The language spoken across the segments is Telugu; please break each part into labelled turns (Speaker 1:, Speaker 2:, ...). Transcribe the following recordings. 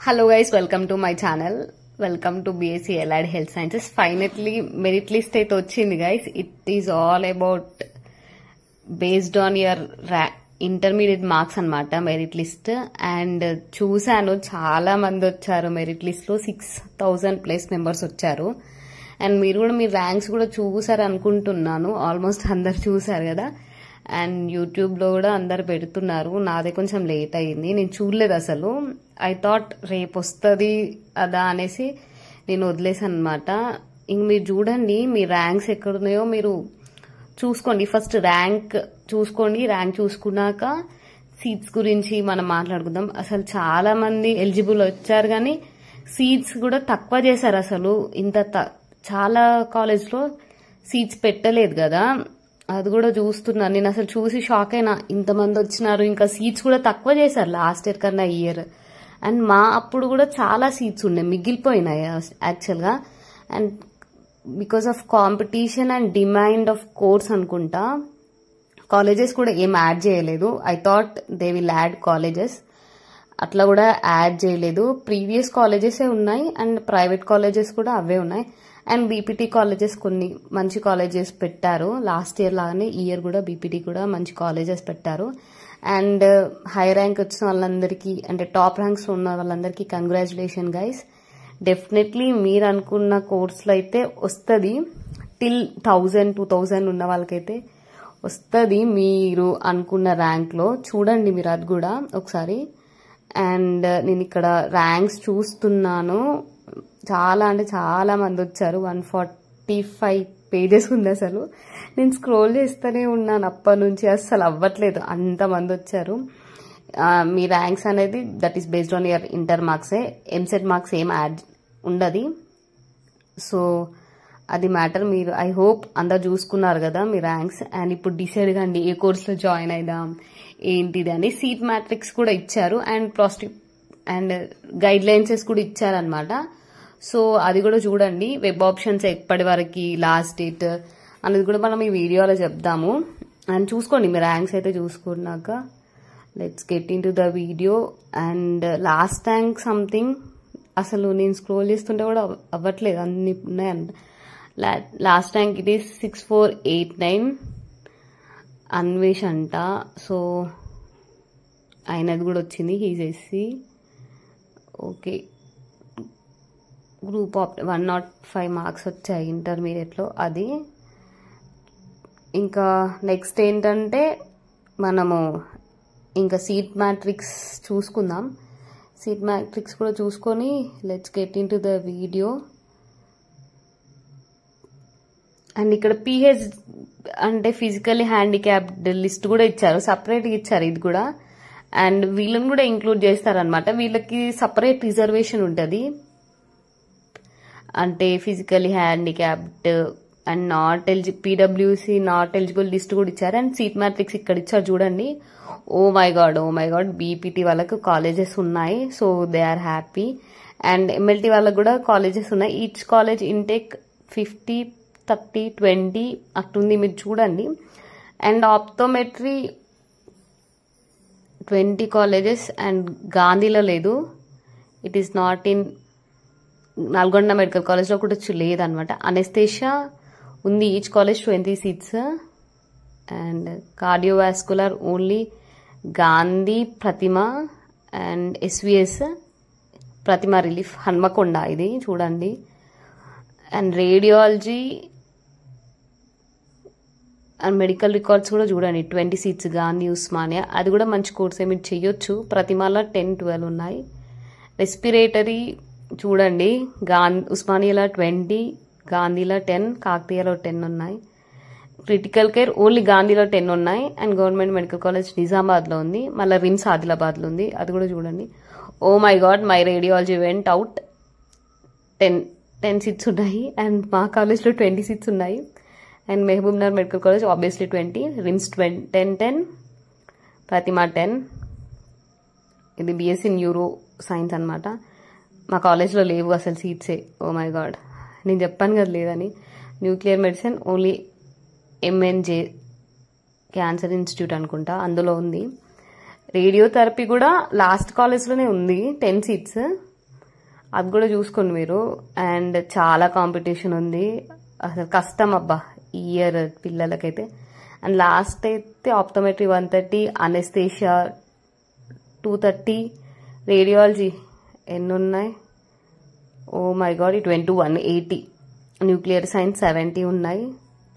Speaker 1: Hello guys, welcome to my channel. Welcome to BSc Allied Health Sciences. Finally, merit list అయితే వచ్చింది guys. It is all about based on your intermediate marks అన్నమాట మెరిట్ లిస్ట్. అండ్ చూసాను చాలా మంది వచ్చారు మెరిట్ లిస్ట్ లో 6,000+ మెంబర్స్ వచ్చారు. అండ్ మీరు కూడా మీ ర్యాంక్స్ కూడా చూసారు అనుకుంటున్నాను. ఆల్మోస్ట్ అందరు చూసారు కదా. అండ్ యూట్యూబ్ లో కూడా అందరు పెడుతున్నారు. నాదే కొంచెం లేట్ అయ్యింది, నేను చూడలేదు అసలు. ఐ థాట్ రేపు వస్తుంది అదా అనేసి నేను వదిలేసాను అనమాట. ఇంక మీరు చూడండి మీ ర్యాంక్స్ ఎక్కడున్నాయో మీరు చూసుకోండి. ఫస్ట్ ర్యాంక్ చూసుకోండి. ర్యాంక్ చూసుకున్నాక సీట్స్ గురించి మనం మాట్లాడుకుందాం. అసలు చాలా మంది ఎలిజిబుల్ వచ్చారు కానీ సీట్స్ కూడా తక్కువ చేశారు. అసలు ఇంత చాలా కాలేజ్ లో సీట్స్ పెట్టలేదు కదా, అది కూడా చూస్తున్నాను నేను. అసలు చూసి షాక్ అయినా, ఇంతమంది వచ్చినారు, ఇంకా సీట్స్ కూడా తక్కువ చేశారు లాస్ట్ ఇయర్ కన్నా ఈ ఇయర్. అండ్ మా అప్పుడు కూడా చాలా సీట్స్ ఉన్నాయి, మిగిలిపోయినాయి యాక్చువల్గా. And because of competition and demand of course అనుకుంటా కాలేజెస్ కూడా ఏం యాడ్ చేయలేదు. I thought they will add colleges, అట్లా కూడా యాడ్ చేయలేదు. ప్రీవియస్ కాలేజెసే ఉన్నాయి అండ్ ప్రైవేట్ కాలేజెస్ కూడా అవే ఉన్నాయి. అండ్ బీపీటీ కాలేజెస్ కొన్ని మంచి కాలేజెస్ పెట్టారు. లాస్ట్ ఇయర్ లాగానే ఈ ఇయర్ కూడా బీపీటీ కూడా మంచి కాలేజెస్ పెట్టారు. అండ్ హై ర్యాంక్ వచ్చిన వాళ్ళందరికీ, అంటే టాప్ ర్యాంక్స్ ఉన్న వాళ్ళందరికీ కంగ్రాచులేషన్ గైస్. డెఫినెట్లీ మీరు అనుకున్న కోర్సులో అయితే వస్తుంది. టిల్ 1000, 2000 ఉన్న వాళ్ళకైతే వస్తుంది మీరు అనుకున్న ర్యాంక్ లో. చూడండి మీరు అది కూడా ఒకసారి. అండ్ నేను ఇక్కడ ర్యాంక్స్ చూస్తున్నాను, చాలా అంటే చాలా మంది వచ్చారు. 145 పేజెస్ ఉంది అసలు. నేను స్క్రోల్ చేస్తూనే ఉన్నాను అప్పటి నుంచి, అస్సలు అవ్వట్లేదు, అంతమంది వచ్చారు. మీ ర్యాంక్స్ అనేది that is based on your inter మార్క్సే, ఎంసెట్ మార్క్స్ ఏం యాడ్ ఉండదు. సో అది మ్యాటర్. మీరు ఐ హోప్ అందరు చూసుకున్నారు కదా మీ ర్యాంక్స్. అండ్ ఇప్పుడు డిసైడ్ కండి ఏ కోర్సులో జాయిన్ అయిదాం ఏంటిది అని. సీట్ మ్యాట్రిక్స్ కూడా ఇచ్చారు అండ్ గైడ్ లైన్సెస్ కూడా ఇచ్చారనమాట. సో అది కూడా చూడండి. వెబ్ ఆప్షన్స్ ఎప్పటి వరకు లాస్ట్ డేట్ అనేది కూడా మనం ఈ వీడియోలో చెప్దాము. అండ్ చూసుకోండి మీ ర్యాంక్స్ అయితే చూసుకున్నాక. Let's get into the video. And last rank something, అసలు నేను స్క్రోల్ చేస్తుంటే కూడా అవ్వట్లేదు, అన్ని ఉన్నాయంట. లాస్ట్ ర్యాంక్ ఇది 6489 అన్వేష్ అంట. సో ఆయనది కూడా వచ్చింది, హీజెస్సి. ఓకే, గ్రూప్ ఆఫ్ 105 మార్క్స్ వచ్చాయి ఇంటర్మీడియట్లో. అది ఇంకా నెక్స్ట్ ఏంటంటే మనము ఇంకా సీట్ మ్యాట్రిక్స్ చూసుకుందాం. సీట్ మ్యాట్రిక్స్ కూడా చూసుకొని let's get into the video. And ఇక్కడ పిహెచ్ అంటే ఫిజికల్లీ హ్యాండిక్యాప్డ్ లిస్ట్ కూడా ఇచ్చారు, సపరేట్గా ఇచ్చారు ఇది కూడా. అండ్ వీళ్ళని కూడా ఇంక్లూడ్ చేస్తారనమాట. వీళ్ళకి సపరేట్ రిజర్వేషన్ ఉంటుంది. అంటే physically handicapped and not PWC not eligible list కూడా ఇచ్చారు. అండ్ సీట్ మ్యాట్రిక్స్ ఇక్కడ ఇచ్చారు చూడండి. ఓ మై గాడ్ బీపీటీ వాళ్ళకు కాలేజెస్ ఉన్నాయి, so they are happy. And MLT వాళ్ళకు కూడా కాలేజెస్ ఉన్నాయి. ఈచ్ కాలేజ్ ఇంటేక్ 50, 30, 20 అట్టుంది, మీరు చూడండి. And optometry 20 colleges. అండ్ గాంధీలో లేదు, it is not in. Nalgonda medical కాలేజ్లో కూడా లేదనమాట. అనెస్థేషియా ఉంది, each college 20 seats. And cardiovascular only Gandhi, Prathima and SVS Prathima relief Hanamkonda, ఇది చూడండి. And radiology and medical records కూడా చూడండి, 20 సీట్స్ గాంధీ, ఉస్మానియా. అది కూడా మంచి కోర్సే, మీరు చెయ్యొచ్చు. ప్రతిమలో 10, 12 ఉన్నాయి. రెస్పిరేటరీ చూడండి, ఉస్మానియాలో 20, గాంధీలో 10, కాకతీయలో 10 ఉన్నాయి. క్రిటికల్ కేర్ ఓన్లీ గాంధీలో 10 ఉన్నాయి. అండ్ గవర్నమెంట్ మెడికల్ కాలేజ్ నిజామాబాద్లో ఉంది. మళ్ళీ రిమ్స్ ఆదిలాబాద్లో ఉంది, అది కూడా చూడండి. Oh my God, my radiology went out. 10 seats ఉన్నాయి. అండ్ మా కాలేజ్లో 20 సీట్స్ ఉన్నాయి. And Mahbubnagar medical college obviously 20, RIMS 10, Prathima 10. ఇది బీఎస్సీ న్యూరో సైన్స్ అనమాట. మా కాలేజ్లో లేవు అసలు సీట్సే. ఓ మై గాడ్, నేను చెప్పాను కదా లేదని. Nuclear medicine only MNJ cancer institute అనుకుంటా, అందులో ఉంది. రేడియోథెరపీ కూడా లాస్ట్ కాలేజ్లోనే ఉంది, 10 సీట్స్. అది కూడా చూసుకోండి మీరు. అండ్ చాలా కాంపిటీషన్ ఉంది, అసలు కష్టం అబ్బా ఈ ఇయర్ పిల్లలకైతే. అండ్ లాస్ట్ అయితే ఆప్టోమెట్రీ 130, అనెస్థేషియా 230, రేడియాలజీ ఎన్ని ఉన్నాయి, oh my God, it went to 180, nuclear science 70 ఉన్నాయి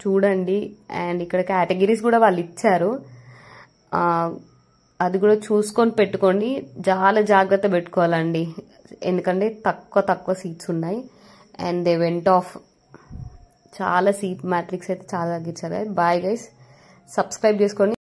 Speaker 1: చూడండి. అండ్ ఇక్కడ కేటగిరీస్ కూడా వాళ్ళు ఇచ్చారు, అది కూడా చూసుకొని పెట్టుకోండి. చాలా జాగ్రత్త పెట్టుకోవాలండి, ఎందుకంటే తక్కువ సీట్స్ ఉన్నాయి. అండ్ దే వెంట్ ఆఫ్, చాలా సీట్ మ్యాట్రిక్స్ అయితే చాలా తగ్గించారు. బాయ్ గైస్, సబ్స్క్రైబ్ చేసుకోండి.